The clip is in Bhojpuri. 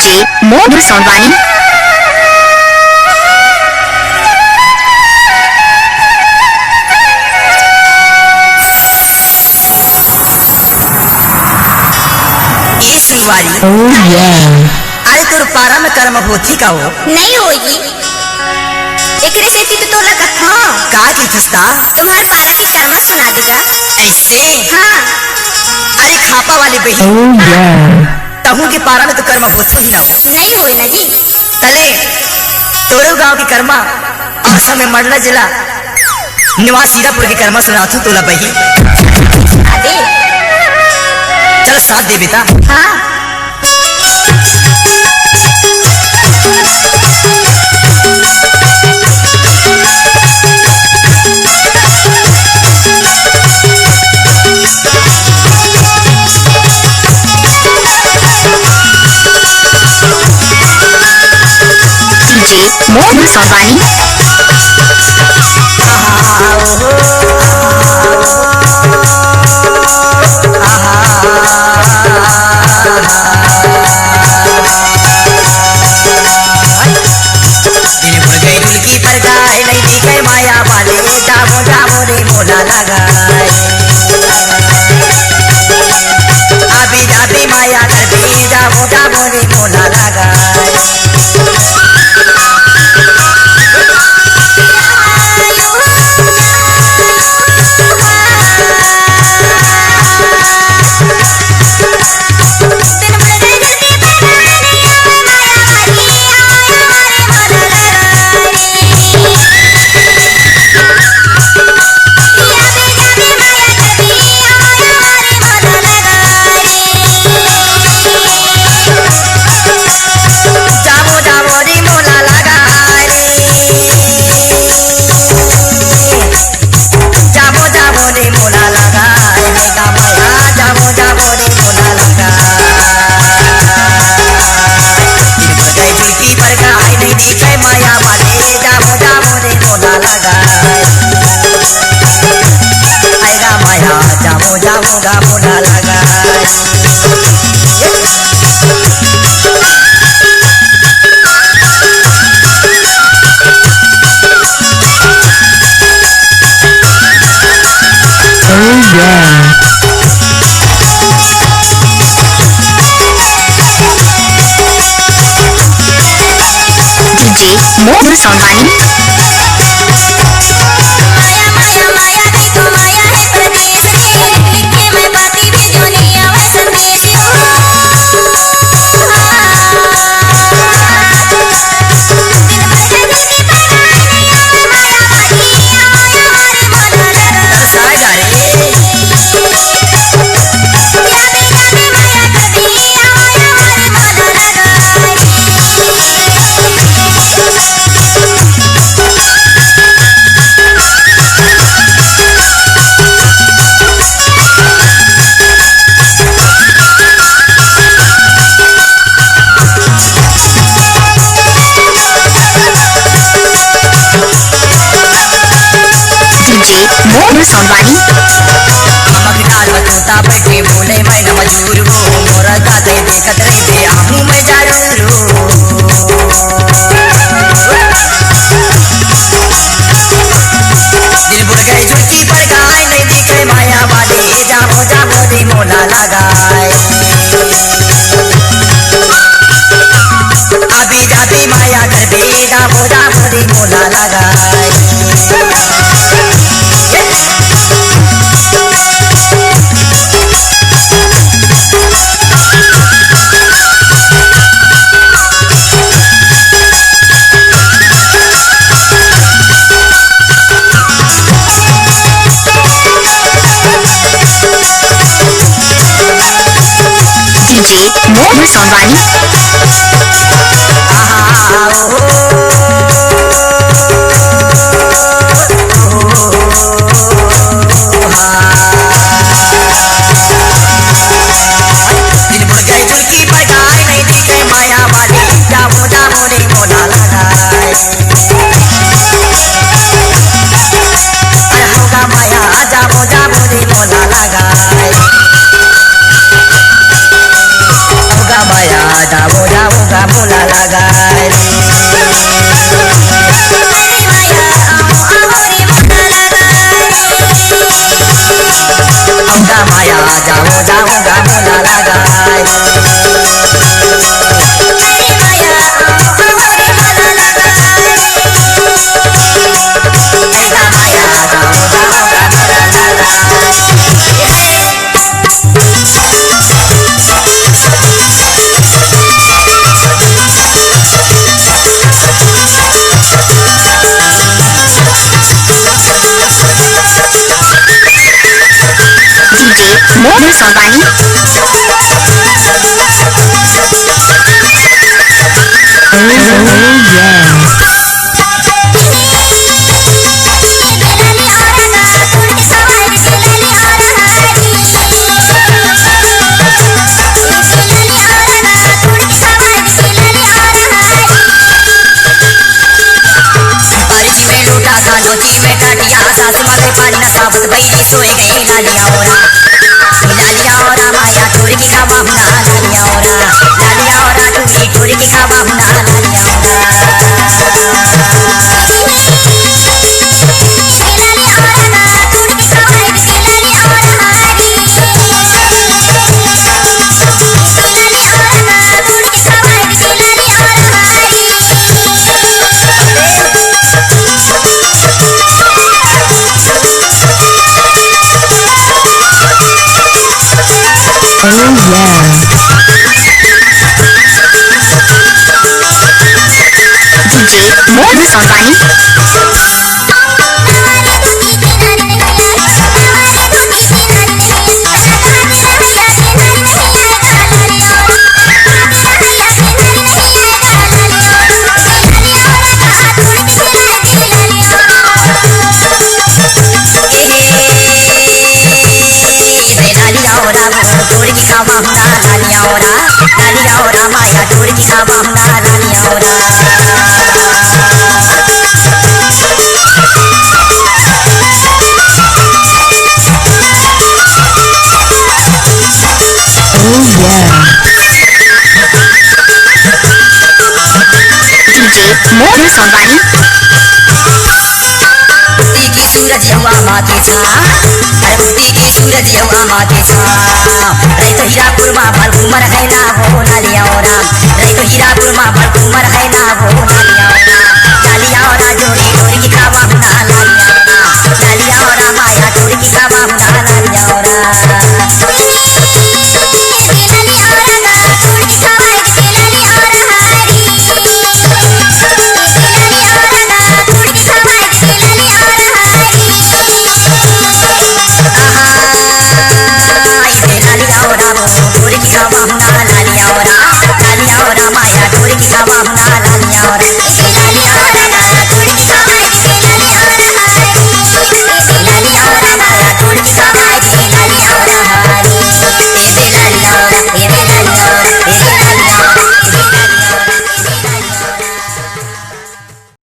डीजे मोनू सोनवानी। अरे तोर पारा में कर्म होती का हो नहीं होगी एकरे से तो तोला का हां का की थस्ता तुम्हारे पारा की कर्म सुना देगा ऐसे। हां अरे खापा वाली बही तहु के पारा में तो कर्म होतो ही ना हो नहीं होई ना जी तले तोरे गांव की कर्मा आसा में मरला जिला निवास सीरापुर की कर्मा सुनाथू तोला बही अबे चल साथ दे बेटा। हां डीजे मोनू सोनवानी। माया वाले जामो जामो रे मोला लगाए अभी जाबी माया कर भी जामो जामो रे मोला लगाए जाऊंगा मोला लगा डीजे मोनू सोनवानी। डीजे मोनू सोनवानी। बैठे बोले मैं न मजूर हो मोरा गाते देखत रहते आहूं मैं जरूर हो दिल बुड़ गए झुकी पर गाय नहीं दिखे माया वाले जामो जामो रे मोला लगाए अभी जाती माया कर दे जामो जामो रे मोला लगाए डीजे मोनू सोनवानी। दिल बुड़ गए झुकी पर गाय नहीं दिखे माया वाली जामो जामो रे मोला लगाए होगा माया जामो जामो रे मोला लगाए होगा माया जामो जामो गामुला लगाई औगा माया जाओ जाओ गामुला लगाई औगा माया जाओ जाओ गामुला डीजे मोनू सोनवानी बारिश में लूटा था नोची में टाटिया सासू माँ के पानी न साबत बैली सोए गई लालिया ओरा माया टोरी की खावा हुना लालिया ओरा टोरी की खावा हुना लालिया डीजे मोनू सोनवानी टोरी की खावा हुना लालिया ओरा माया टोरी की खावा हुना लालिया ओरा डीजे मोनू सोनवानी बुद्धि की सूरज हुआ माथे छा अरे बुद्धि की सूरज हुआ माथे छा रे तो हीरापुर माँ भल कुमर है ना वो लालिया ओरा रे तो हीरापुर माँ भल कुमर है ना वो लालिया ओरा जोड़ी टोरी की खावा हुना लालिया ओरा माया टोरी की खावा हुना लालिया ओरा टोरी की खावा हुना